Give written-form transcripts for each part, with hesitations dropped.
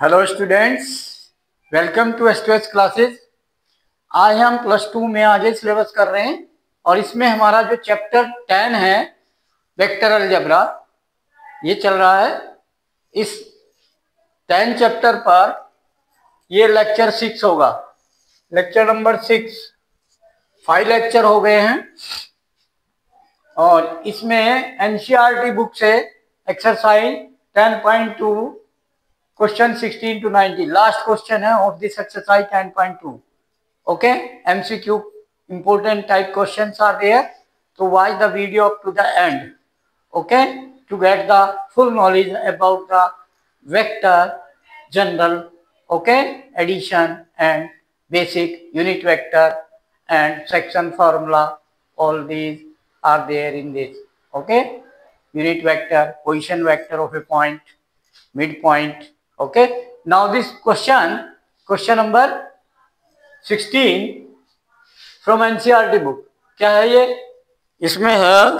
Hello students, welcome to S classes. आज हम +2 में आगे सिलेबस कर रहे हैं और इसमें हमारा जो चैप्टर 10 है वेक्टर अलजेब्रा, ये चल रहा है। इस 10 चैप्टर पर ये लेक्चर 6 होगा, लेक्चर नंबर 6। 5 लेक्चर हो गए हैं और इसमें एनसीईआरटी बुक से exercise 10.2 question 16 to 19 last question है of this exercise 10.2. okay, MCQ important type questions are there, so watch the video up to the end, okay, to get the full knowledge about the vector general, okay, addition and basic unit vector and section formula. All these are there in this, okay. Unit vector, position vector of a point, midpoint, okay. Now this question number 16 from NCERT book, क्या है ये? इसमें है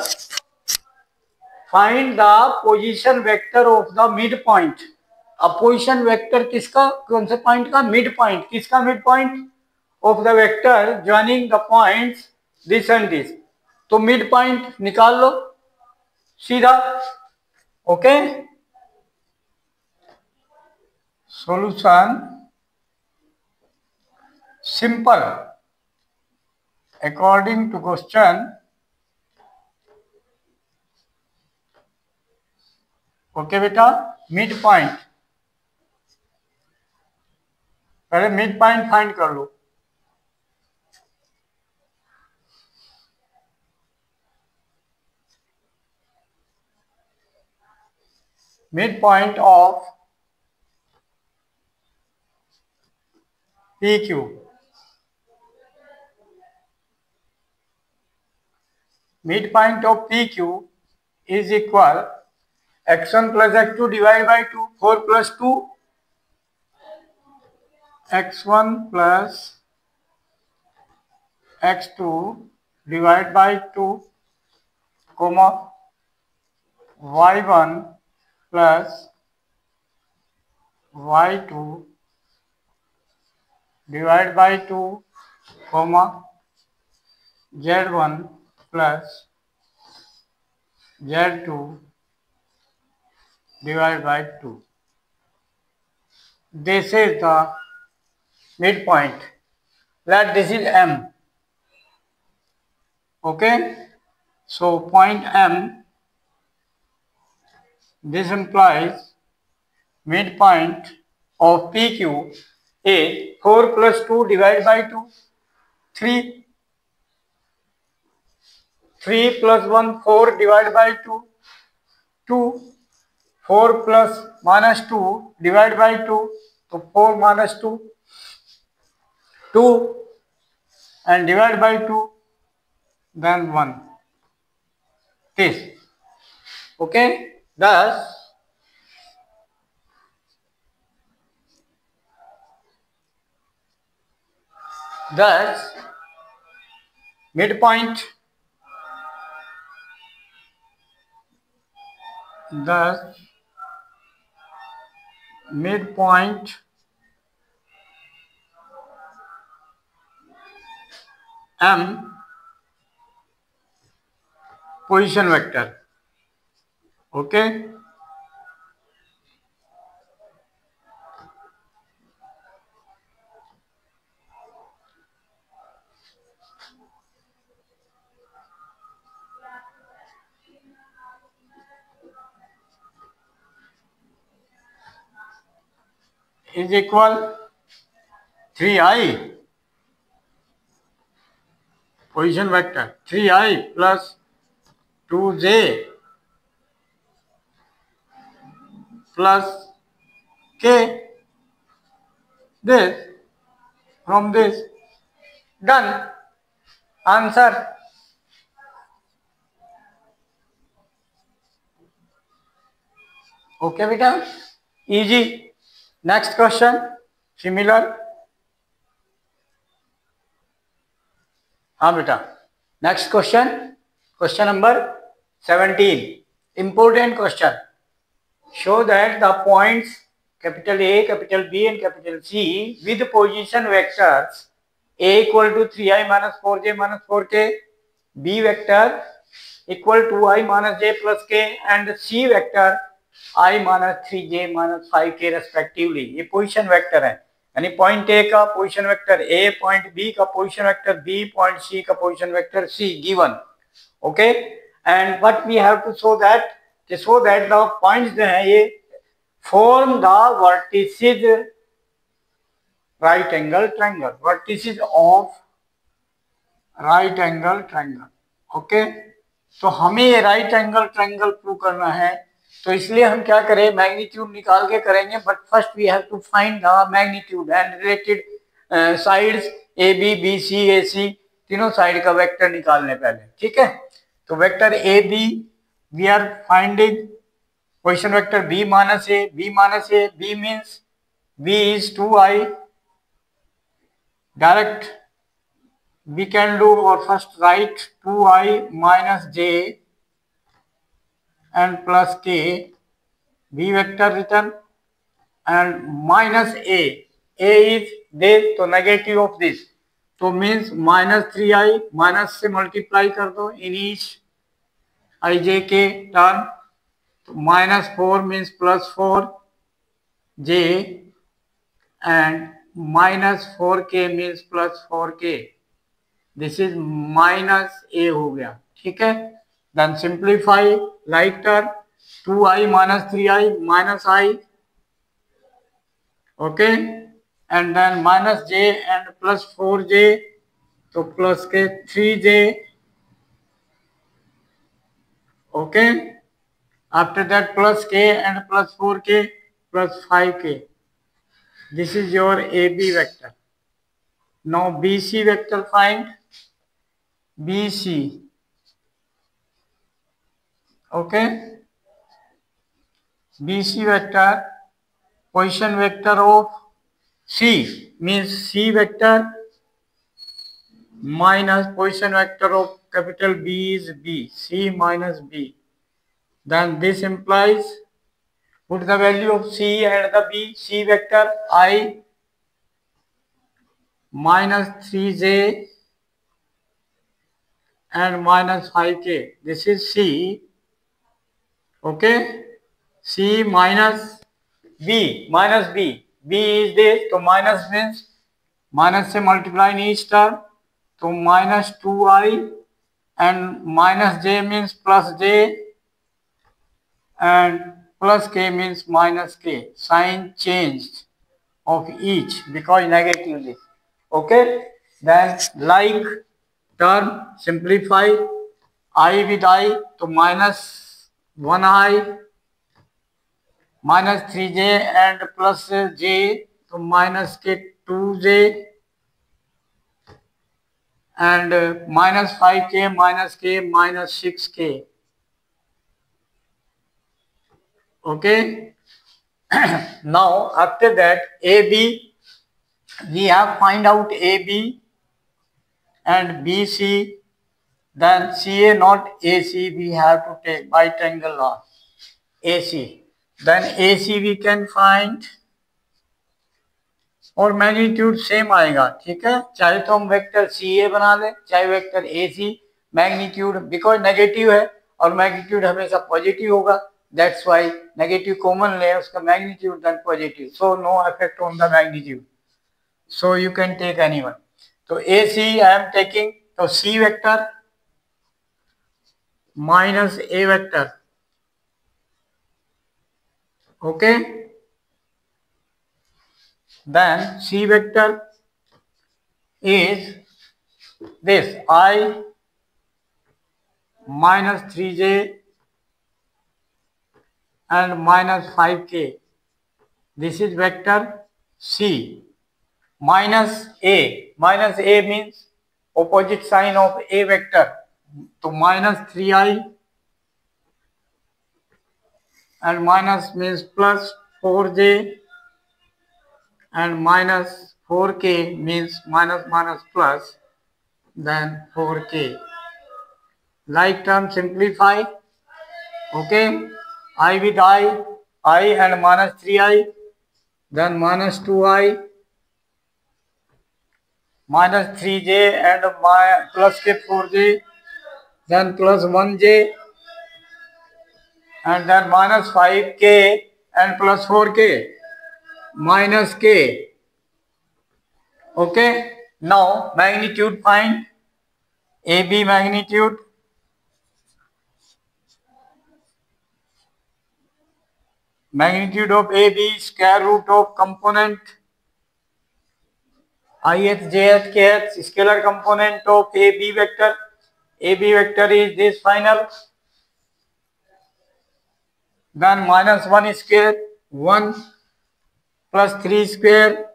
find the position vector of the mid point. अब position vector किसका, कौन से point का? Mid point. किसका mid point? Of the vector joining the points this and this. तो मिड पॉइंट निकाल लो सीधा, okay. Solution simple according to question, okay बेटा। मिड पॉइंट, पहले मिड पॉइंट फाइंड कर लो। Mid point of P Q, midpoint of PQ is equal x1 plus x2 divided by 2, 4 plus 2, x1 plus x2 divided by 2, comma y1 plus y2 divided by 2, comma z1 plus z2 divided by 2. This is the midpoint. Let this is M. Okay. So point M. This implies midpoint of PQ is 4 plus 2 divided by 2, 3. 3 plus 1, 4 divided by 2, 2. 4 plus minus 2 divided by 2, so 4 minus 2, 2 and divided by 2, then 1. This, okay. Thus midpoint, M position vector, okay. Is equal 3i, position vector 3i plus 2j plus k, this from this, done. Answer. Okay बेटा, easy. Next question similar. हाँ बेटा, next question number 17, important question. Show that the points capital A, capital B and capital C with position vectors A equal to 3i minus 4j minus 4k, B vector equal to I minus j plus k and C vector I minus 3j minus 5k respectively. ये position vector है, यानी point A का position vector A, point B का position vector B, point C का position vector C given. Okay, and what we have to show that the points जो हैं ये form the vertices right angle triangle, vertices of right angle triangle. Okay, तो हमें ये right angle triangle prove करना है, तो इसलिए हम क्या करें, मैग्नीट्यूड निकाल के करेंगे. But first we have to find the magnitude and related sides A B, B C, A C, तीनों साइड का वेक्टर निकालने पहले. ठीक है, तो vector A B we are finding position vector b minus a, b means b is 2i. Direct we can do, or first write 2i minus j and plus k, b vector written, and minus a is this, तो negative of this, तो means minus 3i, minus से multiply कर दो in each I j k term. minus 4 means plus 4j and minus 4k means plus 4k. This is minus a हो गया. ठीक है, then simplify like term 2i minus 3i minus I. okay, and then minus j and plus 4j, तो plus के 3j. okay, after that plus k and plus 4k plus 5k. This is your AB vector. Now BC vector find. BC. okay, BC vector position vector of C means C vector minus position vector of capital B is B, C minus B. Then this implies, put the value of C and the B. C vector I minus 3j and minus 5k. This is C. okay, C minus B, B is this, तो minus means minus से multiply in each term, तो minus 2i and minus j means plus j and plus k means minus k. Sign changed of each because negatively. okay, then like term simplify I with I, तो minus 1i minus 3j and plus j, तो minus k 2j and minus 5k minus k minus 6k. okay, now after that AB, we have find out AB and BC, then CA not AC we have to take by triangle law. AC, then AC we can find, और magnitude same आएगा. ठीक है, चाहे तो हम vector CA बना ले, चाहे vector AC. Magnitude because negative है और मैग्नीट्यूड हमेशा पॉजिटिव होगा, दैट्स वाई नेगेटिव कॉमन ले उसका magnitude then positive, so no effect on the magnitude, so you can take anyone. तो AC आई एम टेकिंग, तो C vector minus A vector. Okay, then C vector is this I minus 3j and minus 5k. This is vector C. Minus A means opposite sign of A vector, तो minus 3i and minus means plus 4j and minus 4k means minus minus plus, then 4k. Like term simplify. okay, I with I and minus 3i then minus 2i, minus 3j and plus के 4j, then plus 1j, and then minus 5k and plus 4k, minus k. Okay, now magnitude find. AB magnitude, magnitude of AB, square root of component ith, jth, kth, scalar component of AB vector. AB vector is this final. Then minus 1 square, 1 plus 3 square,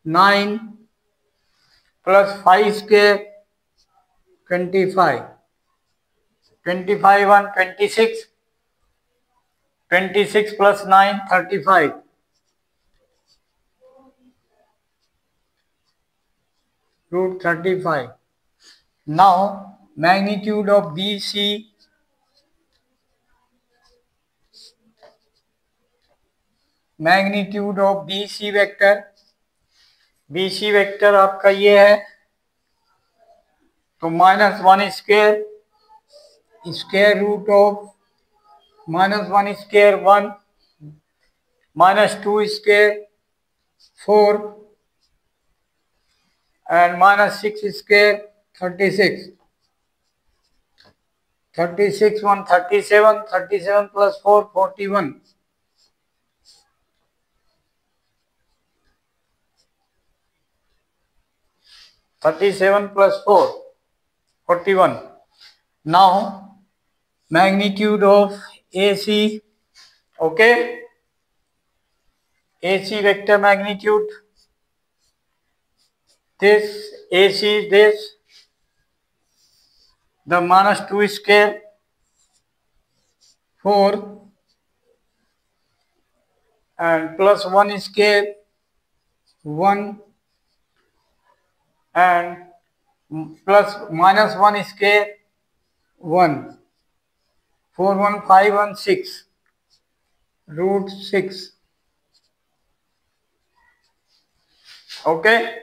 9 plus 5 square, 25. 25 and 26. 26 plus 9, 35. Root 35. Now magnitude of BC, magnitude of BC vector, BC vector आपका ये है, तो minus 1 square, square root of minus 1 square 1, minus 2 square 4, and minus 6 square 36. 36 1 37, 37 plus 4 41. 37 plus 4 41. Now magnitude of AC, okay, AC vector magnitude, this AC is this, the minus 2 square 4 and plus 1 square 1 and plus minus 1 square 1, 4 1 5 1 6, root 6. Okay,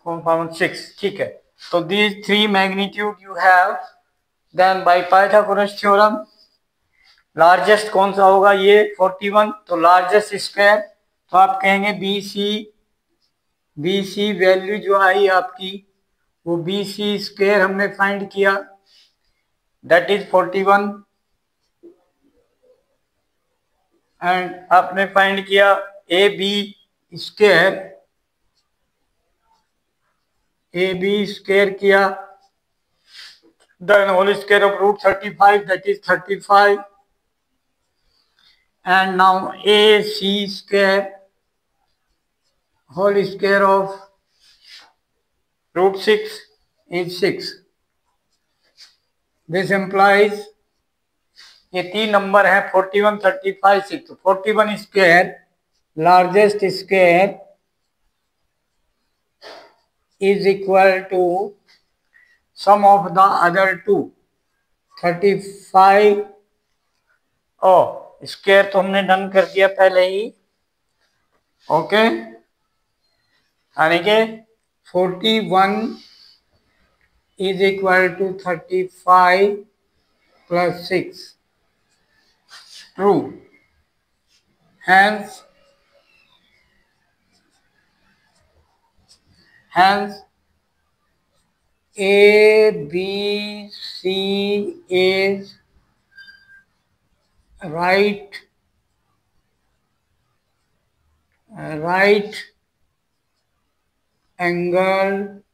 4 5 1 6. ठीक है, तो these three magnitude you have. Then by Pythagoras theorem largest कौन सा होगा, ये 41, तो largest square, तो आप कहेंगे BC वैल्यू जो आई आपकी वो BC स्क्वायर हमने फाइंड किया, दैट इज 41, एंड आपने फाइंड किया AB स्क्वायर किया, then whole square of root 35, that is 35, and now AC square whole square of root 6 is 6. This implies ये तीन नंबर है 41 35 6, 41 square largest square is equal to sum of the other two 35. Square तो हमने done कर दिया पहले ही, okay, यानी कि 41 is equal to 35 plus 6, true. Hence A, B, C is right angle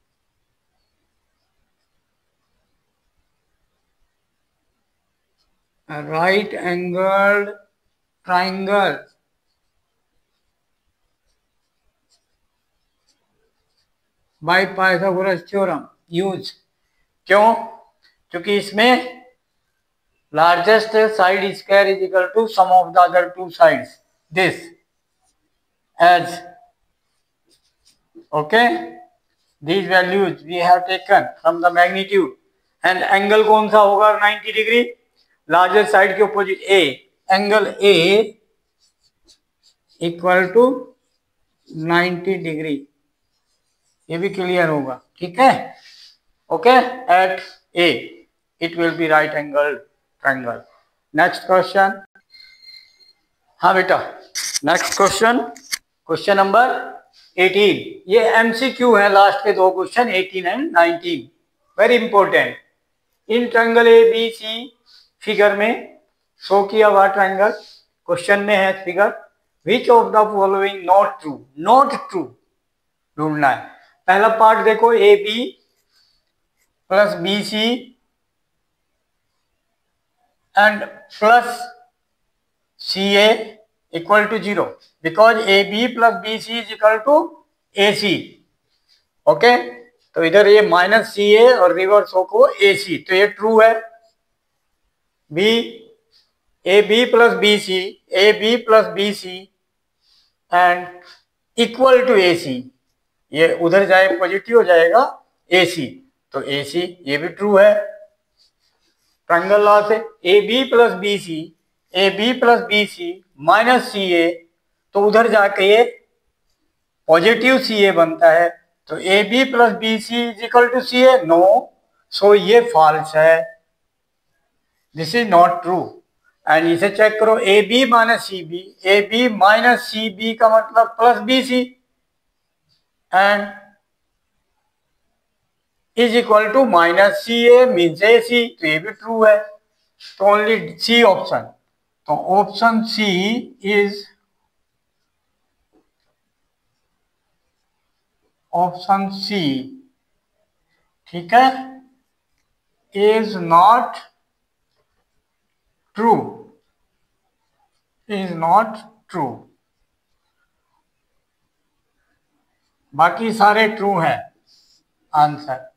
triangle by Pythagoras theorem use. क्यों? क्योंकि इसमें largest side square is equal to sum of the other two sides, this, as, okay, these values we have taken from the magnitude, and angle कौन सा होगा 90 degree, largest side के opposite A, angle A equal to 90 degree, ये भी clear होगा, ठीक है। Okay, at A it will be right angle triangle. Next question. हाँ बेटा, नेक्स्ट क्वेश्चन, क्वेश्चन नंबर 18। ये एमसीक्यू है, लास्ट के दो question 18 and 19, very important. In triangle A B C figure में शो किया हुआ ट्रायंगल, क्वेश्चन में है figure, which of the following not true, not true ढूंढना है। पहला पार्ट देखो, A B plus B C and plus C A equal to 0, because A B plus B C is equal to A C. Okay, तो इधर ये minus C ए और reverse हो को ए सी, तो ये ट्रू है। B, A B plus B C, A B plus B C and equal to A C, ये उधर जाए पॉजिटिव हो जाएगा ए सी, तो ए सी ये भी ट्रू है ट्रायंगल लॉ से। A B plus B C, A B plus B C minus C A, तो उधर जाके ये पॉजिटिव सी ए बनता है, तो A B plus B C is equal to C A, no, so ये फॉल्स है, this is not true. And इसे चेक करो, A B minus C B, A B minus C B का मतलब plus B C and is equal to minus C A means A C, तो ये भी true है, तो ओनली सी ऑप्शन, तो option C is option C, ठीक है, is not true, is not true, बाकी सारे ट्रू हैं आंसर।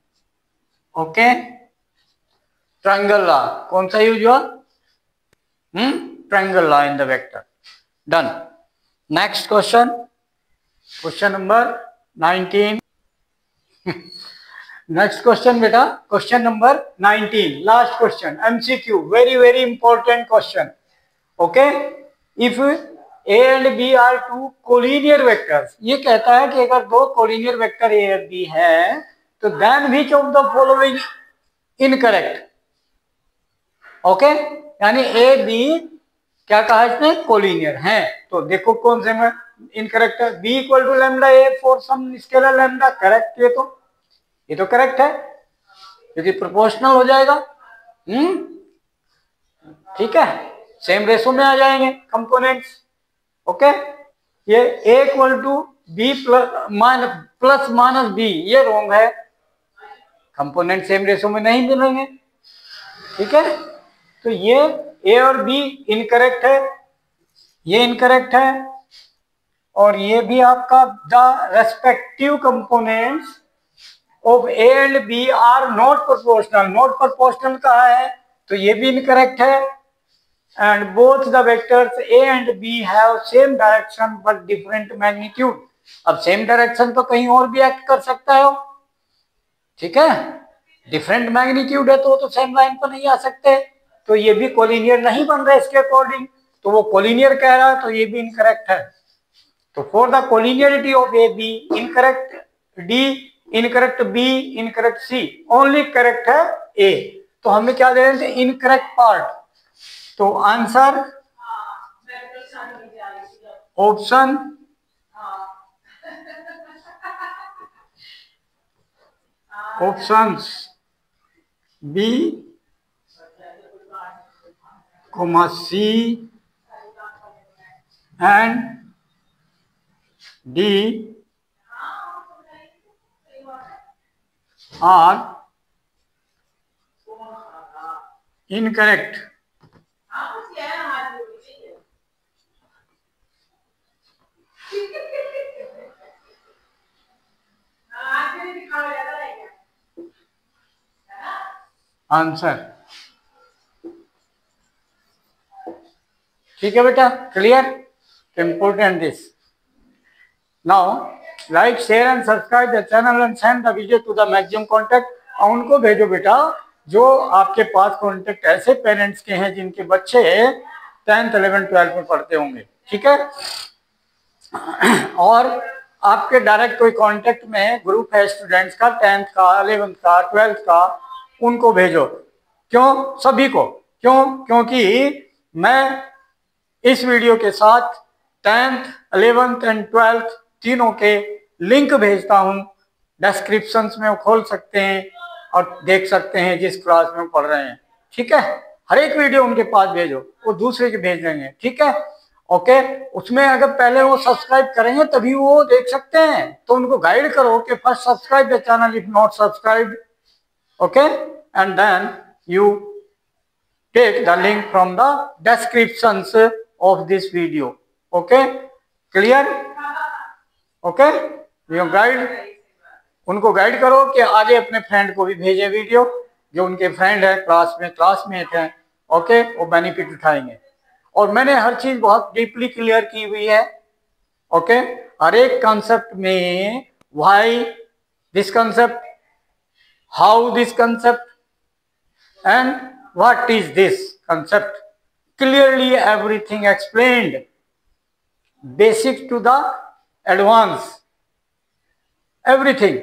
ओके, ट्रायंगल लॉ कौन सा यूज हुआ, triangle law in the vector, done. Next question, question number 19। Next question बेटा, question number 19, last question, MCQ, very very important question. Okay, if A and B are two collinear vectors, ये कहता है कि अगर दो collinear vector A और B है तो then which of the following incorrect. Okay, यानी ए बी क्या कहा इसने, कोलिनियर है, तो देखो कौन से में इनकरेक्ट है, B equal to lambda A for some scalar lambda, correct, ये तो करेक्ट है क्योंकि प्रोपोर्शनल हो जाएगा, ठीक है, सेम रेशो में आ जाएंगे कंपोनेंट्स। ओके, ये A equal to B plus minus B, ये रॉन्ग है, कंपोनेंट सेम रेशो में नहीं मिलेंगे, ठीक है, तो ये ए और बी इनकरेक्ट है, ये इनकरेक्ट है, और ये भी आपका the respective components of A and B are not proportional, not proportional कहा है तो ये भी इनकरेक्ट है, and both the vectors A and B have same direction but different magnitude. अब सेम डायरेक्शन तो कहीं और भी एक्ट कर सकता है, ठीक है, डिफरेंट मैग्नीट्यूड है तो सेम लाइन पर नहीं आ सकते, तो ये भी कोलिनियर नहीं बन रहा इसके अकॉर्डिंग, तो वो कोलिनियर कह रहा है तो ये भी इनकरेक्ट है। तो for the collinearity of A B incorrect, D incorrect, B incorrect, C only correct है ए, तो हमें क्या दे रहे थे, इनकरेक्ट पार्ट, तो answer option options B comma C and D are incorrect. Answer, ठीक है बेटा, clear, important this. Now like, share and subscribe the channel and send the video to the maximum contact, और उनको भेजो बेटा जो आपके पास कॉन्टेक्ट ऐसे पेरेंट्स के हैं जिनके बच्चे 10th 11th 12th में पढ़ते होंगे, ठीक है। और आपके डायरेक्ट कोई कांटेक्ट में ग्रुप है स्टूडेंट्स का, 10th का, 11th का, 12th का, उनको भेजो। क्यों? सभी को। क्यों? क्योंकि मैं इस वीडियो के साथ 10th, 11th एंड 12th तीनों के लिंक भेजता हूं। डिस्क्रिप्शन में वो खोल सकते हैं और देख सकते हैं जिस क्लास में वो पढ़ रहे हैं। ठीक है, हर एक वीडियो उनके पास भेजो, वो दूसरे के भेज देंगे। ठीक है, ओके। उसमें अगर पहले वो सब्सक्राइब करेंगे तभी वो देख सकते हैं, तो उनको गाइड करो कि first subscribe the channel if not subscribe, okay, and then you take the link from the descriptions of this video. Okay, clear? Okay, you guide, उनको गाइड करो कि आगे अपने फ्रेंड को भी भेजे वीडियो, जो उनके फ्रेंड है क्लासमेट है। ओके, वो बेनिफिट उठाएंगे। और मैंने हर चीज बहुत डीपली क्लियर की हुई है। ओके, हर एक कॉन्सेप्ट में why this concept, how this concept, and what is this concept. Clearly everything explained, basic to the advanced, everything.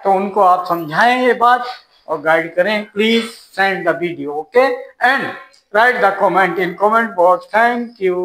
तो उनको आप समझाएं ये बात और गाइड करें. Please send the video, okay, and write the comment in comment box. Thank you.